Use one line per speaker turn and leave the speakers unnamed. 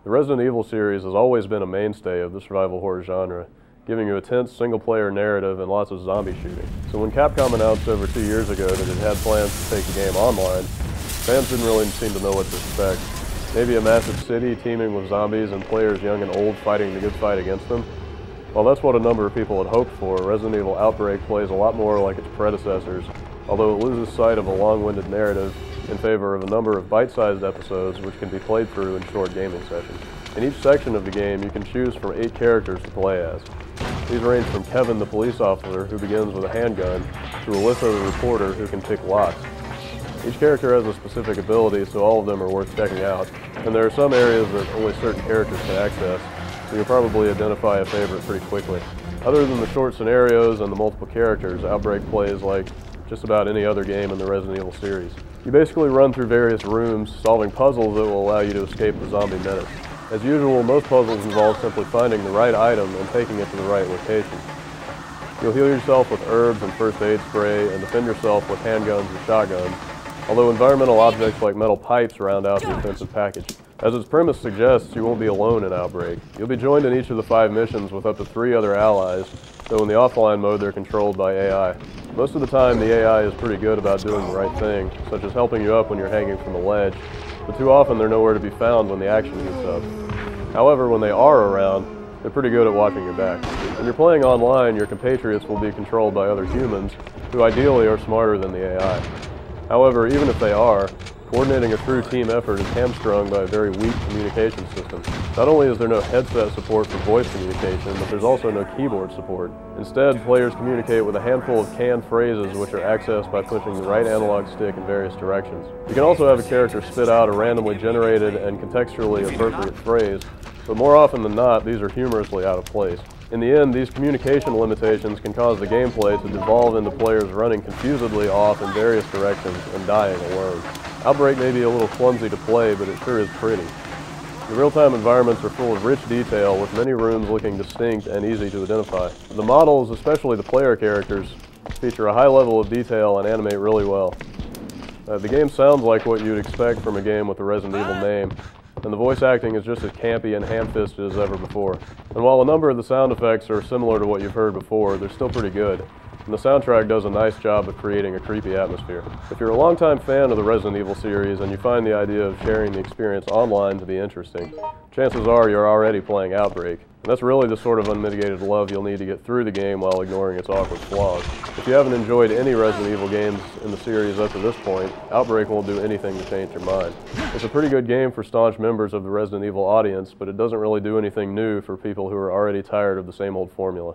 The Resident Evil series has always been a mainstay of the survival horror genre, giving you a tense single-player narrative and lots of zombie shooting. So when Capcom announced over 2 years ago that it had plans to take the game online, fans didn't really seem to know what to expect. Maybe a massive city teeming with zombies and players young and old fighting the good fight against them? Well, that's what a number of people had hoped for. Resident Evil Outbreak plays a lot more like its predecessors, although it loses sight of a long-winded narrative in favor of a number of bite-sized episodes which can be played through in short gaming sessions. In each section of the game, you can choose from 8 characters to play as. These range from Kevin, the police officer, who begins with a handgun, to Alyssa, the reporter, who can pick locks. Each character has a specific ability, so all of them are worth checking out, and there are some areas that only certain characters can access, so you'll probably identify a favorite pretty quickly. Other than the short scenarios and the multiple characters, Outbreak plays like just about any other game in the Resident Evil series. You basically run through various rooms, solving puzzles that will allow you to escape the zombie menace. As usual, most puzzles involve simply finding the right item and taking it to the right location. You'll heal yourself with herbs and first aid spray and defend yourself with handguns and shotguns, although environmental objects like metal pipes round out the offensive package. As its premise suggests, you won't be alone in Outbreak. You'll be joined in each of the 5 missions with up to 3 other allies, though in the offline mode they're controlled by AI. Most of the time the AI is pretty good about doing the right thing, such as helping you up when you're hanging from a ledge, but too often they're nowhere to be found when the action heats up. However, when they are around, they're pretty good at watching your back. When you're playing online, your compatriots will be controlled by other humans, who ideally are smarter than the AI. However, even if they are, coordinating a true team effort is hamstrung by a very weak communication system. Not only is there no headset support for voice communication, but there's also no keyboard support. Instead, players communicate with a handful of canned phrases which are accessed by pushing the right analog stick in various directions. You can also have a character spit out a randomly generated and contextually appropriate phrase, but more often than not, these are humorously out of place. In the end, these communication limitations can cause the gameplay to devolve into players running confusedly off in various directions and dying alone. Outbreak may be a little clumsy to play, but it sure is pretty. The real-time environments are full of rich detail, with many rooms looking distinct and easy to identify. The models, especially the player characters, feature a high level of detail and animate really well. The game sounds like what you'd expect from a game with a Resident Evil name, and the voice acting is just as campy and ham-fisted as ever before. And while a number of the sound effects are similar to what you've heard before, they're still pretty good, and the soundtrack does a nice job of creating a creepy atmosphere. If you're a longtime fan of the Resident Evil series and you find the idea of sharing the experience online to be interesting, chances are you're already playing Outbreak. And that's really the sort of unmitigated love you'll need to get through the game while ignoring its awkward flaws. If you haven't enjoyed any Resident Evil games in the series up to this point, Outbreak won't do anything to change your mind. It's a pretty good game for staunch members of the Resident Evil audience, but it doesn't really do anything new for people who are already tired of the same old formula.